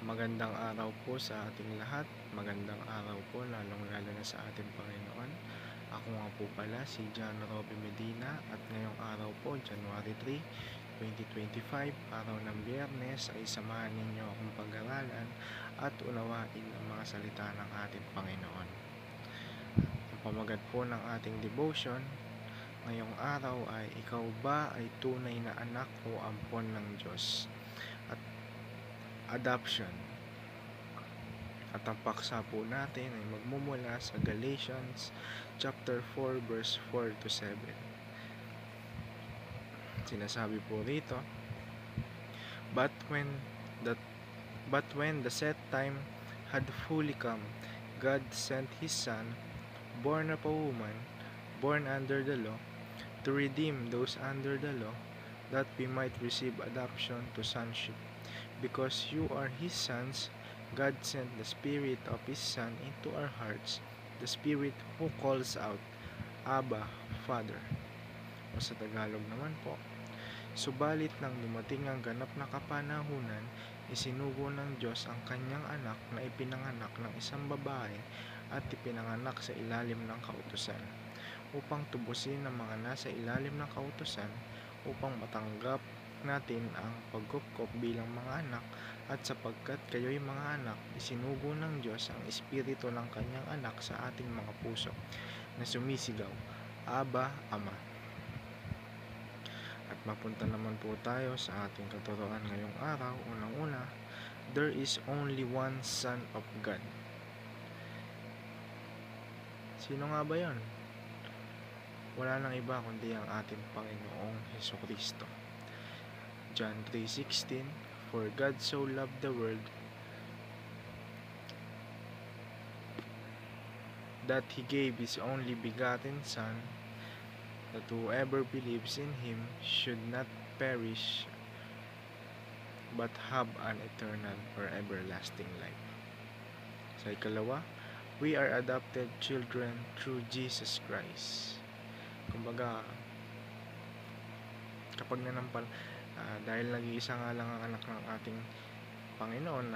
Magandang araw po sa ating lahat. Magandang araw po lalong-lalo na sa ating Panginoon. Ako nga po pala si John Robby Medina at ngayong araw po, January 3, 2025, araw ng Biyernes, ay samahan ninyo akong pag-aralan at unawain ang mga salita ng ating Panginoon. Ang pamagat po ng ating devotion ngayong araw ay ikaw ba ay tunay na anak o ampon ng Diyos? At adoption. At ang paksa po natin ay magmumula sa Galatians chapter 4 verse 4 to 7. Sinasabi po rito, But when the set time had fully come, God sent His Son, born of a woman, born under the law, to redeem those under the law, that we might receive adoption to sonship. Because you are His sons, God sent the Spirit of His Son into our hearts, the Spirit who calls out, Abba, Father. O sa Tagalog naman po, subalit nang dumating ang ganap na kapanahunan, isinugo ng Diyos ang kanyang anak na ipinanganak ng isang babae at ipinanganak sa ilalim ng kautusan, upang tubusin ang mga nasa ilalim ng kautusan, upang matanggap natin ang pagkupkop bilang mga anak, at sapagkat kayo'y mga anak, isinugo ng Diyos ang espiritu ng kanyang anak sa ating mga puso, na sumisigaw, Abba, Ama. At mapunta naman po tayo sa ating katuruan ngayong araw. Unang-una, there is only one Son of God. Sino nga ba yon? Wala nang iba kundi ang ating Panginoong Hesukristo. John 3:16, For God so loved the world that He gave His only begotten Son, that whoever believes in Him should not perish but have an eternal or everlasting life. Sa ikalawa, we are adopted children through Jesus Christ. Kumbaga, kapag dahil nag-iisa nga lang ang anak ng ating Panginoon,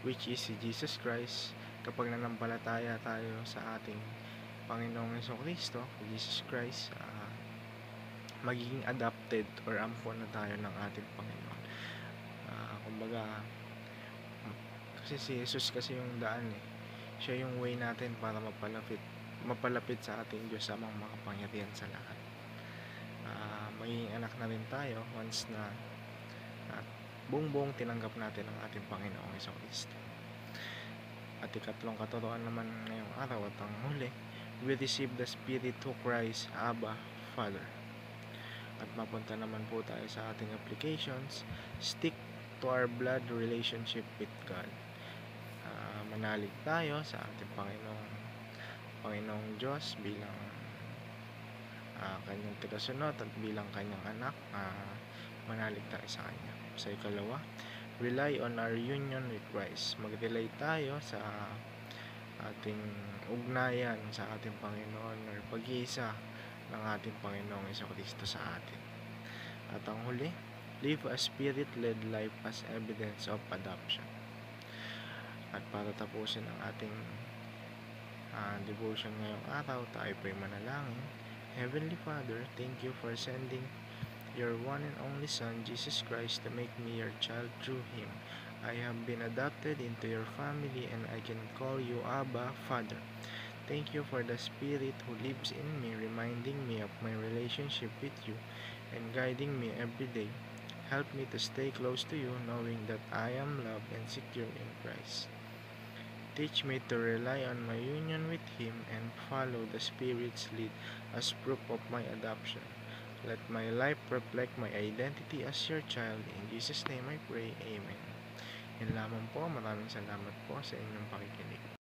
which is si Jesus Christ, kapag nanampalataya tayo sa ating Panginoong Hesukristo, Jesus Christ, magiging adopted or ampon na tayo ng ating Panginoon. Kumbaga, kasi si Jesus kasi yung daan siya yung way natin para mapalapit sa ating Diyos, amang makapangyarihan sa lahat. Magiging anak na rin tayo once na buong tinanggap natin ang ating Panginoong Hesukristo. At ikatlong katuruan naman ngayong araw at ang huli, we receive the Spirit who cries, Abba, Father. At mapunta naman po tayo sa ating applications. Stick to our blood relationship with God. Manalig tayo sa ating Panginoong Diyos bilang kanyang tagasunod at bilang kanyang anak. Manalig tayo sa kanya. Sa ikalawa, rely on our union with Christ. Mag-rely tayo sa ating ugnayan sa ating Panginoon or pag-iisa ng ating Panginoong Hesukristo sa atin. At ang huli, live a spirit-led life as evidence of adoption. At para tapusin ang ating devotion ngayong araw, tayo po'y manalangin. Heavenly Father, thank you for sending your one and only Son, Jesus Christ, to make me your child through Him. I have been adopted into your family and I can call you Abba, Father. Thank you for the Spirit who lives in me, reminding me of my relationship with you and guiding me every day. Help me to stay close to you, knowing that I am loved and secure in Christ. Teach me to rely on my union with Him and follow the Spirit's lead as proof of my adoption. Let my life reflect my identity as your child. In Jesus' name I pray, Amen. Yan lamang po. Maraming salamat po sa inyong pakikinig.